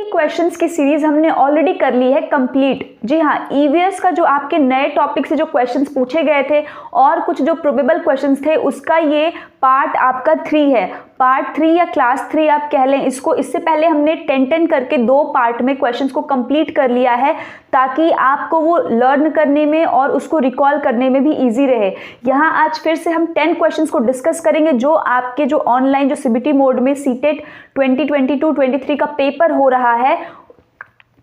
Questions की series हमने already कर ली है कंप्लीट। जी हाँ, ईवीएस का जो आपके नए टॉपिक से जो क्वेश्चंस पूछे गए थे और कुछ जो प्रोबेबल क्वेश्चंस थे उसका ये पार्ट आपका 3 है। पार्ट 3 या क्लास 3 आप कह लें इसको। इससे पहले हमने 10 करके 2 पार्ट में क्वेश्चंस को कंप्लीट कर लिया है ताकि आपको वो लर्न करने में और उसको रिकॉल करने में भी इजी रहे। यहाँ आज फिर से हम 10 क्वेश्चंस को डिस्कस करेंगे जो आपके जो ऑनलाइन जो सीबीटी मोड में सीटेट 2022-23 का पेपर हो रहा है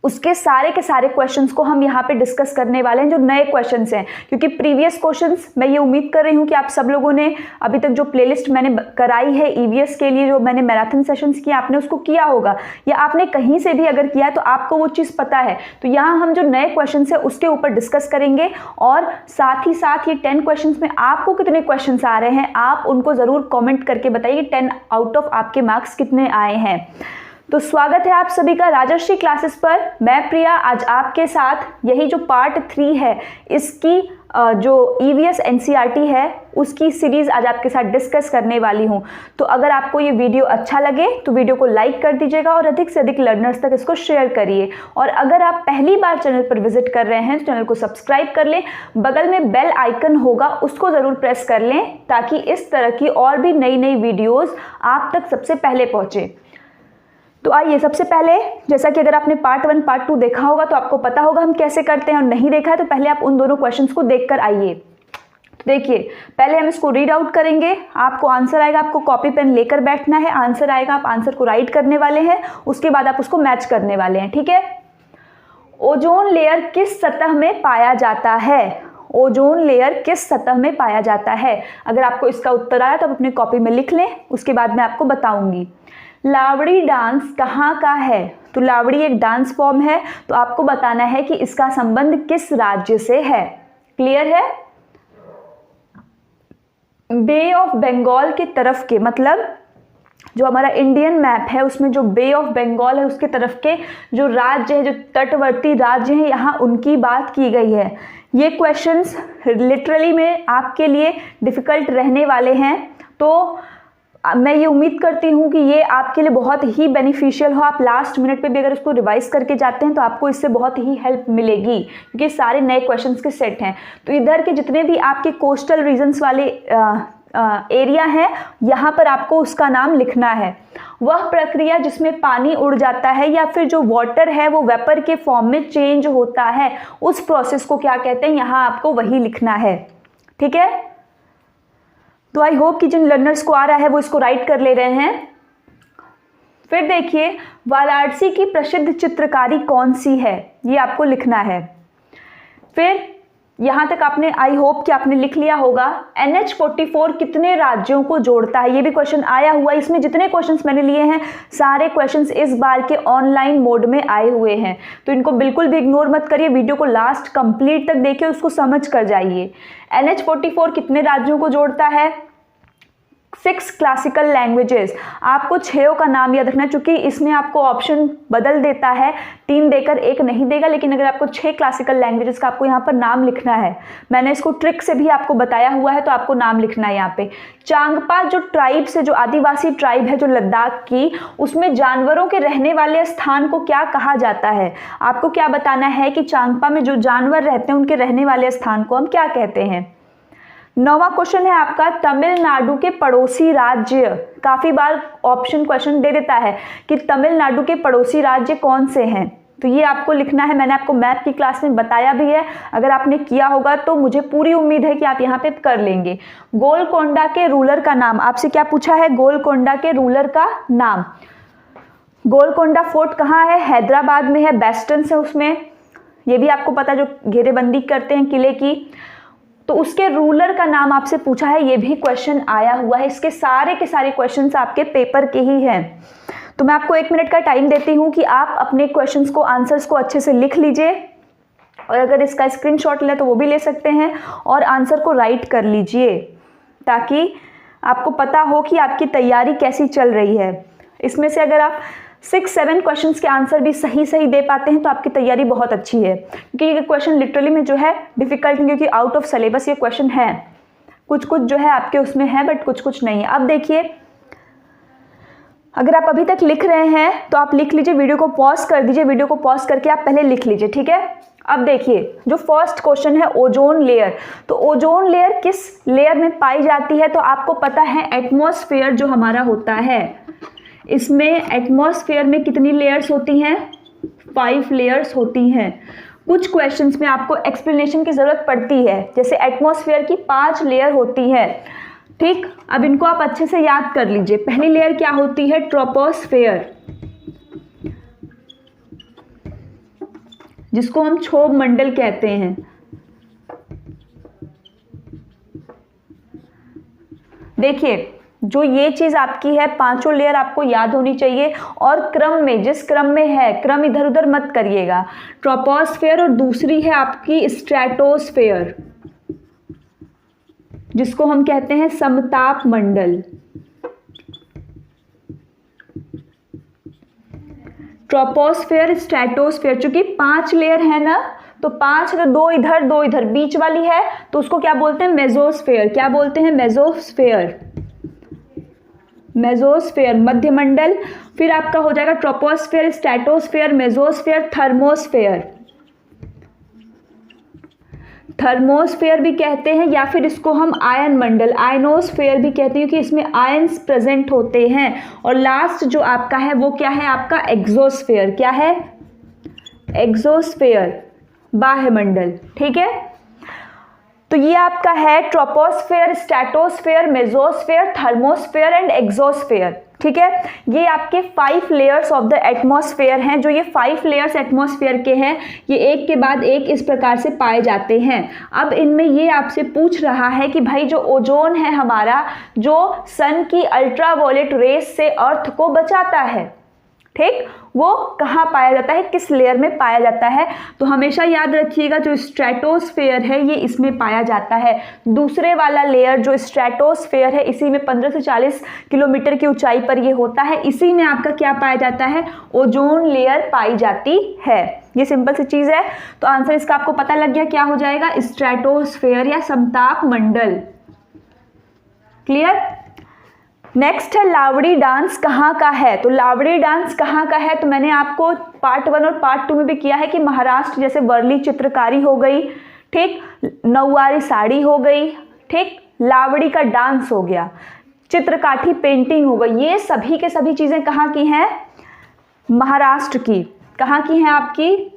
उसके सारे के सारे क्वेश्चंस को हम यहाँ पे डिस्कस करने वाले हैं, जो नए क्वेश्चंस हैं। क्योंकि प्रीवियस क्वेश्चंस मैं ये उम्मीद कर रही हूँ कि आप सब लोगों ने अभी तक जो प्लेलिस्ट मैंने कराई है ईवीएस के लिए, जो मैंने मैराथन सेशंस किए, आपने उसको किया होगा या आपने कहीं से भी अगर किया तो आपको वो चीज़ पता है। तो यहाँ हम जो नए क्वेश्चन है उसके ऊपर डिस्कस करेंगे और साथ ही साथ ये 10 क्वेश्चन में आपको कितने क्वेश्चन आ रहे हैं आप उनको ज़रूर कॉमेंट करके बताइए 10 आउट ऑफ आपके मार्क्स कितने आए हैं। तो स्वागत है आप सभी का राजर्षि क्लासेस पर। मैं प्रिया आज आपके साथ यही जो पार्ट 3 है इसकी जो ईवीएस एनसीईआरटी है उसकी सीरीज आज आपके साथ डिस्कस करने वाली हूं। तो अगर आपको ये वीडियो अच्छा लगे तो वीडियो को लाइक कर दीजिएगा और अधिक से अधिक लर्नर्स तक इसको शेयर करिए। और अगर आप पहली बार चैनल पर विजिट कर रहे हैं तो चैनल को सब्सक्राइब कर लें, बगल में बेल आइकन होगा उसको ज़रूर प्रेस कर लें ताकि इस तरह की और भी नई नई वीडियोज़ आप तक सबसे पहले पहुँचे। तो आइए, सबसे पहले जैसा कि अगर आपने पार्ट 1 पार्ट 2 देखा होगा तो आपको पता होगा हम कैसे करते हैं, और नहीं देखा है तो पहले आप उन दोनों क्वेश्चंस को देखकर आइए। तो देखिए, पहले हम इसको रीड आउट करेंगे, आपको आंसर आएगा, आपको कॉपी पेन लेकर बैठना है, आंसर आएगा, आप आंसर को राइट करने वाले हैं, उसके बाद आप उसको मैच करने वाले हैं। ठीक है। ओजोन लेयर किस सतह में पाया जाता है? ओजोन लेयर किस सतह में पाया जाता है? अगर आपको इसका उत्तर आया तो आप अपनी कॉपी में लिख लें, उसके बाद मैं आपको बताऊंगी। लावड़ी डांस कहाँ का है? तो लावड़ी एक डांस फॉर्म है, तो आपको बताना है कि इसका संबंध किस राज्य से है। क्लियर है? बे ऑफ बंगाल के तरफ के, मतलब जो हमारा इंडियन मैप है उसमें जो बे ऑफ बंगाल है उसके तरफ के जो राज्य है, जो तटवर्ती राज्य हैं, यहाँ उनकी बात की गई है। ये क्वेश्चंस लिटरली में आपके लिए डिफिकल्ट रहने वाले हैं, तो मैं ये उम्मीद करती हूँ कि ये आपके लिए बहुत ही बेनिफिशियल हो। आप लास्ट मिनट पे भी अगर इसको रिवाइज करके जाते हैं तो आपको इससे बहुत ही हेल्प मिलेगी, क्योंकि सारे नए क्वेश्चंस के सेट हैं। तो इधर के जितने भी आपके कोस्टल रीजन्स वाले एरिया है यहाँ पर आपको उसका नाम लिखना है। वह प्रक्रिया जिसमें पानी उड़ जाता है या फिर जो वाटर है वो वेपर के फॉर्म में चेंज होता है, उस प्रोसेस को क्या कहते हैं, यहाँ आपको वही लिखना है। ठीक है। तो आई होप कि जिन लर्नर्स को आ रहा है वो इसको राइट कर ले रहे हैं। फिर देखिए, वाराणसी की प्रसिद्ध चित्रकारी कौन सी है, ये आपको लिखना है। फिर यहाँ तक आपने आई होप कि आपने लिख लिया होगा। NH44 कितने राज्यों को जोड़ता है? ये भी क्वेश्चन आया हुआ है। इसमें जितने क्वेश्चंस मैंने लिए हैं सारे क्वेश्चंस इस बार के ऑनलाइन मोड में आए हुए हैं, तो इनको बिल्कुल भी इग्नोर मत करिए, वीडियो को लास्ट कंप्लीट तक देखिए, उसको समझ कर जाइए। NH44 कितने राज्यों को जोड़ता है? 6 क्लासिकल लैंग्वेजेस। आपको 6 का नाम याद रखना, चूंकि इसमें आपको ऑप्शन बदल देता है, 3 देकर 1 नहीं देगा, लेकिन अगर आपको 6 क्लासिकल लैंग्वेजेस का आपको यहाँ पर नाम लिखना है, मैंने इसको ट्रिक से भी आपको बताया हुआ है, तो आपको नाम लिखना है यहाँ पे। चांगपा जो ट्राइब से, जो आदिवासी ट्राइब है जो लद्दाख की, उसमें जानवरों के रहने वाले स्थान को क्या कहा जाता है? आपको क्या बताना है कि चांगपा में जो जानवर रहते हैं उनके रहने वाले स्थान को हम क्या कहते हैं। 9वां क्वेश्चन है आपका, तमिलनाडु के पड़ोसी राज्य। काफी बार ऑप्शन क्वेश्चन दे देता है कि तमिलनाडु के पड़ोसी राज्य कौन से हैं, तो ये आपको लिखना है। मैंने आपको मैथ की क्लास में बताया भी है, अगर आपने किया होगा तो मुझे पूरी उम्मीद है कि आप यहाँ पे कर लेंगे। गोलकोंडा के रूलर का नाम, आपसे क्या पूछा है? गोलकोंडा के रूलर का नाम। गोलकोंडा फोर्ट कहाँ है? हैदराबाद में है, वेस्टर्न से उसमें, ये भी आपको पता, जो घेरेबंदी करते हैं किले की, तो उसके रूलर का नाम आपसे पूछा है, ये भी क्वेश्चन आया हुआ है। इसके सारे के सारे क्वेश्चंस आपके पेपर के ही हैं। तो मैं आपको 1 मिनट का टाइम देती हूँ कि आप अपने क्वेश्चंस को, आंसर्स को अच्छे से लिख लीजिए, और अगर इसका स्क्रीनशॉट ले तो वो भी ले सकते हैं, और आंसर को राइट कर लीजिए ताकि आपको पता हो कि आपकी तैयारी कैसी चल रही है। इसमें से अगर आप 6-7 क्वेश्चंस के आंसर भी सही दे पाते हैं तो आपकी तैयारी बहुत अच्छी है, क्योंकि ये क्वेश्चन लिटरली में जो है डिफिकल्ट नहीं, क्योंकि आउट ऑफ सिलेबस ये क्वेश्चन है। कुछ जो है आपके उसमें है, बट कुछ नहीं है। अब देखिए, अगर आप अभी तक लिख रहे हैं तो आप लिख लीजिए, वीडियो को पॉज कर दीजिए, वीडियो को पॉज करके आप पहले लिख लीजिए, ठीक है। अब देखिए जो फर्स्ट क्वेश्चन है ओजोन लेयर, तो ओजोन लेयर किस लेयर में पाई जाती है, तो आपको पता है एटमॉस्फेयर जो हमारा होता है, इसमें एटमॉस्फेयर में कितनी लेयर्स होती हैं, 5 लेयर्स होती हैं। कुछ क्वेश्चंस में आपको एक्सप्लेनेशन की ज़रूरत पड़ती है, जैसे एटमॉस्फेयर की 5 लेयर होती है, ठीक। अब इनको आप अच्छे से याद कर लीजिए। पहली लेयर क्या होती है, ट्रोपोस्फेयर, जिसको हम क्षोभ मंडल कहते हैं। देखिए जो ये चीज आपकी है, 5 लेयर आपको याद होनी चाहिए, और क्रम में, जिस क्रम में है, क्रम इधर उधर मत करिएगा। ट्रोपोस्फेयर और दूसरी है आपकी स्ट्रेटोस्फेयर, जिसको हम कहते हैं समताप मंडल। ट्रोपोस्फेयर, स्ट्रेटोस्फेयर, चूंकि 5 लेयर है ना, तो 5 तो 2 इधर 2 इधर, बीच वाली है तो उसको क्या बोलते हैं, मेसोस्फेयर। क्या बोलते हैं, मेसोस्फेयर, मेसोस्फेयर मध्यमंडल। फिर आपका हो जाएगा troposphere, stratosphere, mesosphere, thermosphere. Thermosphere भी कहते हैं, या फिर इसको हम आयन मंडल, आयनोस्फेयर भी कहते हैं, कि इसमें आयंस प्रेजेंट होते हैं। और लास्ट जो आपका है वो क्या है, आपका एक्सोस्फेयर। क्या है, एक्सोस्फेयर, बाह्य मंडल, ठीक है। तो ये आपका है troposphere, stratosphere, mesosphere, thermosphere and exosphere, ठीक है। ये आपके 5 लेयर्स ऑफ द एटमॉस्फेयर हैं। जो ये 5 लेयर्स एटमॉस्फेयर के हैं, ये एक के बाद एक इस प्रकार से पाए जाते हैं। अब इनमें ये आपसे पूछ रहा है कि भाई जो ओजोन है हमारा, जो सन की अल्ट्रावायलेट रेस से अर्थ को बचाता है, ठीक, वो कहाँ पाया जाता है, किस लेयर में पाया जाता है। तो हमेशा याद रखिएगा जो स्ट्रेटोस्फेयर है ये इसमें पाया जाता है। दूसरे वाला लेयर जो स्ट्रेटोस्फेयर है, इसी में 15 से 40 किलोमीटर की ऊंचाई पर ये होता है। इसी में आपका क्या पाया जाता है, ओजोन लेयर पाई जाती है। ये सिंपल सी चीज़ है। तो आंसर इसका आपको पता लग गया, क्या हो जाएगा, स्ट्रेटोस्फेयर या समताप मंडल। क्लियर। नेक्स्ट है लावड़ी डांस कहाँ का है। तो लावड़ी डांस कहाँ का है, तो मैंने आपको पार्ट 1 और पार्ट 2 में भी किया है कि महाराष्ट्र, जैसे वर्ली चित्रकारी हो गई, ठीक, नौवारी साड़ी हो गई, ठीक, लावड़ी का डांस हो गया, चित्रकाठी पेंटिंग हो गई, ये सभी के सभी चीज़ें कहाँ की हैं, महाराष्ट्र की। कहाँ की हैं आपकी,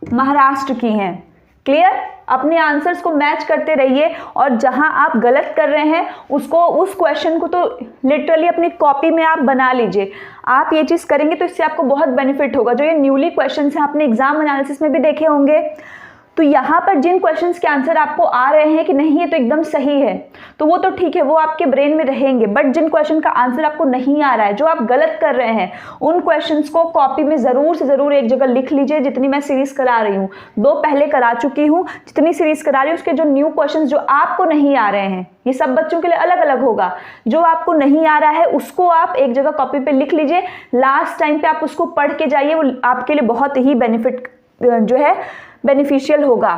महाराष्ट्र की हैं। क्लियर। अपने आंसर्स को मैच करते रहिए, और जहां आप गलत कर रहे हैं उसको, उस क्वेश्चन को तो लिटरली अपनी कॉपी में आप बना लीजिए। आप ये चीज़ करेंगे तो इससे आपको बहुत बेनिफिट होगा। जो ये न्यूली क्वेश्चंस हैं, आपने एग्जाम एनालिसिस में भी देखे होंगे, तो यहाँ पर जिन क्वेश्चंस के आंसर आपको आ रहे हैं कि नहीं ये तो एकदम सही है, तो वो तो ठीक है, वो आपके ब्रेन में रहेंगे। बट जिन क्वेश्चन का आंसर आपको नहीं आ रहा है, जो आप गलत कर रहे हैं, उन क्वेश्चंस को कॉपी में ज़रूर से ज़रूर एक जगह लिख लीजिए। जितनी मैं सीरीज़ करा रही हूँ, 2 पहले करा चुकी हूँ, जितनी सीरीज़ करा रही हूँ उसके जो न्यू क्वेश्चन जो आपको नहीं आ रहे हैं, ये सब बच्चों के लिए अलग अलग होगा। जो आपको नहीं आ रहा है उसको आप एक जगह कॉपी पे लिख लीजिए, लास्ट टाइम पे आप उसको पढ़ के जाइए, वो आपके लिए बहुत ही जो है बेनिफिशियल होगा।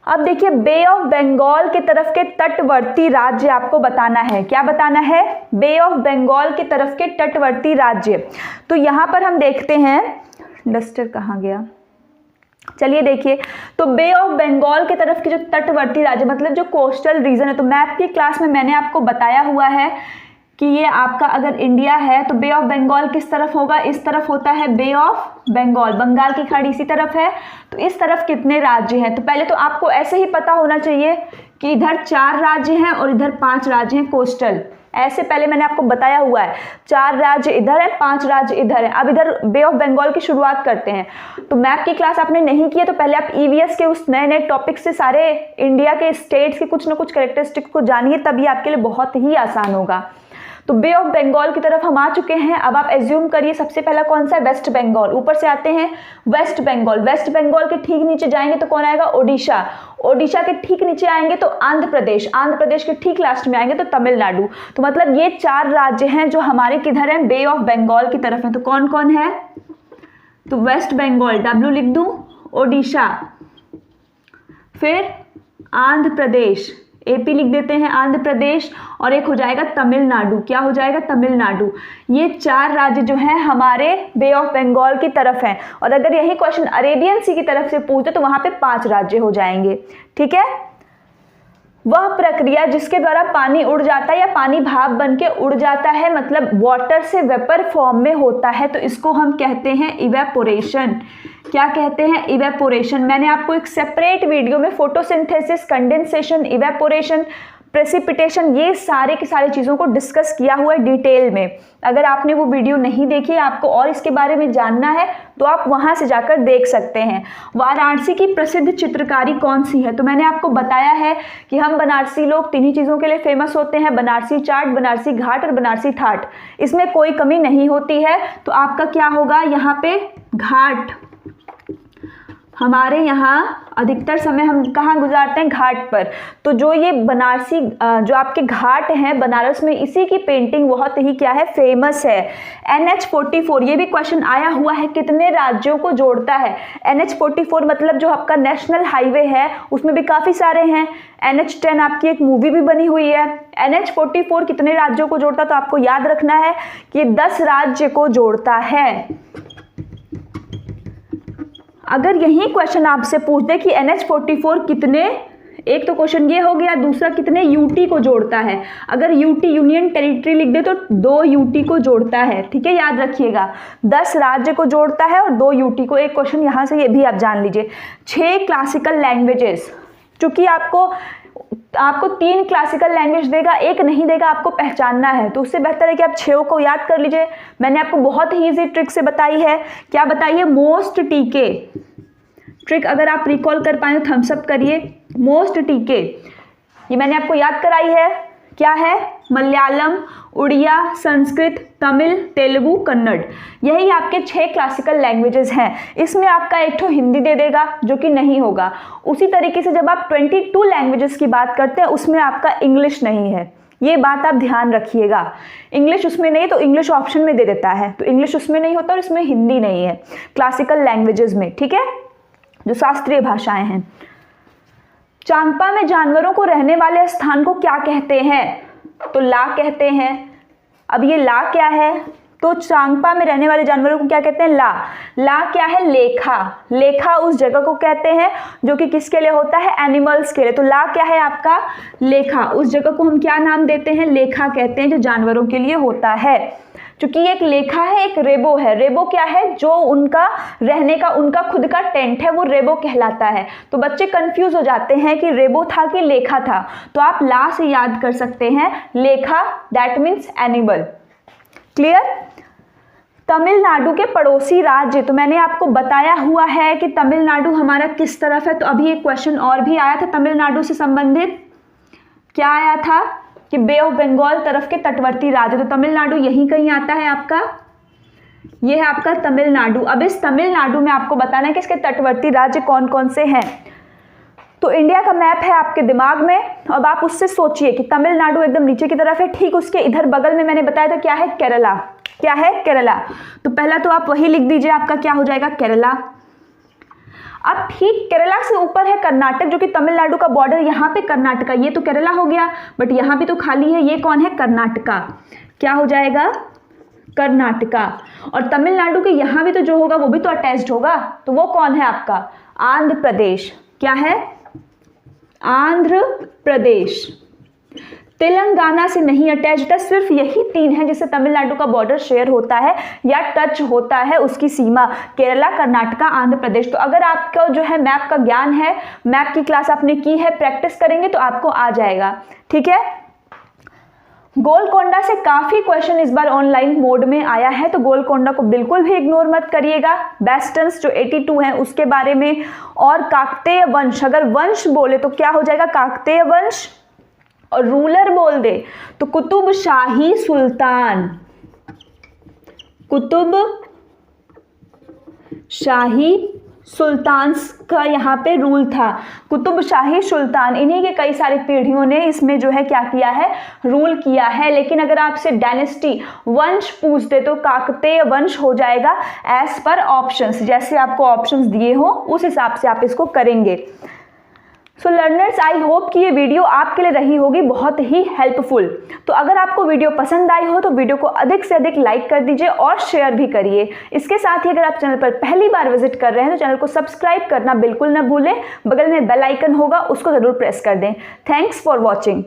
अब देखिए, बे ऑफ बंगाल के तरफ के तटवर्ती राज्य आपको बताना है। क्या बताना है, बे ऑफ बंगाल के तरफ के तटवर्ती राज्य। तो यहां पर हम देखते हैं, डस्टर कहाँ गया, चलिए देखिए, तो बे ऑफ बंगाल के तरफ के जो तटवर्ती राज्य, मतलब जो कोस्टल रीजन है, तो मैप की क्लास में मैंने आपको बताया हुआ है कि ये आपका अगर इंडिया है तो बे ऑफ बंगाल किस तरफ होगा, इस तरफ होता है बे ऑफ बंगाल, बंगाल की खाड़ी इसी तरफ है। तो इस तरफ कितने राज्य हैं, तो पहले तो आपको ऐसे ही पता होना चाहिए कि इधर 4 राज्य हैं और इधर 5 राज्य हैं कोस्टल। ऐसे पहले मैंने आपको बताया हुआ है, 4 राज्य इधर है, 5 राज्य इधर है। अब इधर बे ऑफ बंगाल की शुरुआत करते हैं। तो मैप की क्लास आपने नहीं की है तो पहले आप ईवीएस के उस नए नए टॉपिक से सारे इंडिया के स्टेट्स के कुछ ना कुछ कैरेक्टरिस्टिक को जानिए, तभी आपके लिए बहुत ही आसान होगा। तो बे ऑफ बंगाल की तरफ हम आ चुके हैं। अब आप एज्यूम करिए, सबसे पहला कौन सा है, वेस्ट बंगाल। ऊपर से आते हैं वेस्ट बंगाल, वेस्ट बंगाल के ठीक नीचे जाएंगे तो कौन आएगा, ओडिशा। ओडिशा के ठीक नीचे आएंगे तो आंध्र प्रदेश, आंध्र प्रदेश के ठीक लास्ट में आएंगे तो तमिलनाडु। तो मतलब ये 4 राज्य हैं जो हमारे किधर हैं, बे ऑफ बंगाल की तरफ है। तो कौन कौन है, तो वेस्ट बंगाल, W लिख दूं, ओडिशा, फिर आंध्र प्रदेश, एपी लिख देते हैं, आंध्र प्रदेश, और एक हो जाएगा तमिलनाडु। क्या हो जाएगा? तमिलनाडु। ये 4 राज्य जो हैं हमारे बे ऑफ बंगाल की तरफ हैं। और अगर यही क्वेश्चन अरेबियन सी की तरफ से पूछे तो वहां पे 5 राज्य हो जाएंगे। ठीक है। वह प्रक्रिया जिसके द्वारा पानी उड़ जाता है या पानी भाप बन के उड़ जाता है, मतलब वाटर से वेपर फॉर्म में होता है, तो इसको हम कहते हैं इवेपोरेशन। क्या कहते हैं? इवेपोरेशन। मैंने आपको एक सेपरेट वीडियो में फोटोसिंथेसिस, कंडेंसेशन, इवेपोरेशन, प्रेसिपिटेशन, ये सारे की सारी चीज़ों को डिस्कस किया हुआ है डिटेल में। अगर आपने वो वीडियो नहीं देखी, आपको और इसके बारे में जानना है, तो आप वहाँ से जाकर देख सकते हैं। वाराणसी की प्रसिद्ध चित्रकारी कौन सी है? तो मैंने आपको बताया है कि हम बनारसी लोग 3 ही चीज़ों के लिए फेमस होते हैं, बनारसी चाट, बनारसी घाट और बनारसी ठाट। इसमें कोई कमी नहीं होती है। तो आपका क्या होगा यहाँ पे? घाट। हमारे यहाँ अधिकतर समय हम कहाँ गुजारते हैं? घाट पर। तो जो ये बनारसी जो आपके घाट हैं बनारस में, इसी की पेंटिंग बहुत ही क्या है? फेमस है। NH44, ये भी क्वेश्चन आया हुआ है, कितने राज्यों को जोड़ता है? NH44 मतलब जो आपका नेशनल हाईवे है, उसमें भी काफ़ी सारे हैं। NH10 आपकी एक मूवी भी बनी हुई है। NH44 कितने राज्यों को जोड़ता? तो आपको याद रखना है कि 10 राज्य को जोड़ता है। अगर यही क्वेश्चन आपसे पूछ दे कि NH44 कितने, एक तो क्वेश्चन ये हो गया, दूसरा कितने यूटी को जोड़ता है। अगर यूटी यूनियन टेरिटरी लिख दे तो 2 यूटी को जोड़ता है। ठीक है, याद रखिएगा, 10 राज्य को जोड़ता है और 2 यूटी को। एक क्वेश्चन यहाँ से ये भी आप जान लीजिए। 6 क्लासिकल लैंग्वेजेस, चूंकि आपको 3 क्लासिकल लैंग्वेज देगा, एक नहीं देगा, आपको पहचानना है, तो उससे बेहतर है कि आप 6 को याद कर लीजिए। मैंने आपको बहुत ही इजी ट्रिक से बताई है। क्या बताई है? मोस्ट टीके ट्रिक। अगर आप रिकॉल कर पाए तो थम्स अप करिए। मोस्ट टीके ये मैंने आपको याद कराई है। क्या है? मलयालम, उड़िया, संस्कृत, तमिल, तेलुगु, कन्नड़, यही आपके 6 क्लासिकल लैंग्वेजेस हैं। इसमें आपका एक तो हिंदी दे देगा, जो कि नहीं होगा। उसी तरीके से जब आप 22 लैंग्वेजेस की बात करते हैं, उसमें आपका इंग्लिश नहीं है। ये बात आप ध्यान रखिएगा। इंग्लिश उसमें नहीं, तो इंग्लिश ऑप्शन में दे देता है, तो इंग्लिश उसमें नहीं होता और इसमें हिंदी नहीं है क्लासिकल लैंग्वेजेस में। ठीक है, जो शास्त्रीय भाषाएं हैं। चांगपा में जानवरों को रहने वाले स्थान को क्या कहते हैं? तो ला कहते हैं। अब ये ला क्या है? तो चांगपा में रहने वाले जानवरों को क्या कहते हैं? ला। ला क्या है? लेखा। लेखा उस जगह को कहते हैं जो कि किसके लिए होता है? एनिमल्स के लिए। तो ला क्या है आपका? लेखा। उस जगह को हम क्या नाम देते हैं? लेखा कहते हैं, जो जानवरों के लिए होता है। क्योंकि एक लेखा है, एक रेबो है। रेबो क्या है? जो उनका रहने का उनका खुद का टेंट है, वो रेबो कहलाता है। तो बच्चे कंफ्यूज हो जाते हैं कि रेबो था कि लेखा था, तो आप ला से याद कर सकते हैं, लेखा, that means animal. Clear? Tamil Nadu के पड़ोसी राज्य, तो मैंने आपको बताया हुआ है कि तमिलनाडु हमारा किस तरफ है। तो अभी एक क्वेश्चन और भी आया था तमिलनाडु से संबंधित। क्या आया था? कि बे ऑफ बंगाल तरफ के तटवर्ती राज्य। तो तमिलनाडु यहीं कहीं आता है आपका। ये है आपका तमिलनाडु। अब इस तमिलनाडु में आपको बताना है कि इसके तटवर्ती राज्य कौन कौन से हैं। तो इंडिया का मैप है आपके दिमाग में। अब आप उससे सोचिए कि तमिलनाडु एकदम नीचे की तरफ है, ठीक उसके इधर बगल में मैंने बताया था क्या है? केरला। क्या है? केरला। तो पहला तो आप वही लिख दीजिए, आपका क्या हो जाएगा? केरला। अब ठीक केरला से ऊपर है कर्नाटक, जो कि तमिलनाडु का बॉर्डर, यहाँ पे कर्नाटका। ये तो केरला हो गया, बट यहाँ भी तो खाली है। ये कौन है? कर्नाटका। क्या हो जाएगा? कर्नाटका। और तमिलनाडु के यहाँ भी तो जो होगा वो भी तो अटैच्ड होगा, तो वो कौन है आपका? आंध्र प्रदेश। क्या है? आंध्र प्रदेश। तेलंगाना से नहीं अटैच होता, सिर्फ यही 3 है जिससे तमिलनाडु का बॉर्डर शेयर होता है या टच होता है उसकी सीमा, केरला, कर्नाटका, आंध्र प्रदेश। तो अगर आपका जो है मैप का ज्ञान है, मैप की क्लास आपने की है, प्रैक्टिस करेंगे तो आपको आ जाएगा। ठीक है। गोलकोंडा से काफी क्वेश्चन इस बार ऑनलाइन मोड में आया है, तो गोलकोंडा को बिल्कुल भी इग्नोर मत करिएगा। वेस्टर्न्स जो 82 हैं उसके बारे में, और काकतीय वंश, अगर वंश बोले तो क्या हो जाएगा? काकतीय वंश। और रूलर बोल दे तो कुतुब शाही सुल्तान। कुतुब शाही सुल्तान का यहाँ पे रूल था। कुतुब शाही सुल्तान, इन्हीं के कई सारी पीढ़ियों ने इसमें जो है क्या किया है? रूल किया है। लेकिन अगर आपसे डायनेस्टी वंश पूछ दे तो काकतीय वंश हो जाएगा एज पर ऑप्शंस। जैसे आपको ऑप्शंस दिए हो उस हिसाब से आप इसको करेंगे। सो लर्नर्स, आई होप कि ये वीडियो आपके लिए रही होगी बहुत ही हेल्पफुल। तो अगर आपको वीडियो पसंद आई हो तो वीडियो को अधिक से अधिक लाइक कर दीजिए और शेयर भी करिए। इसके साथ ही अगर आप चैनल पर पहली बार विजिट कर रहे हैं तो चैनल को सब्सक्राइब करना बिल्कुल न भूलें। बगल में बेल आइकन होगा, उसको जरूर प्रेस कर दें। Thanks for watching.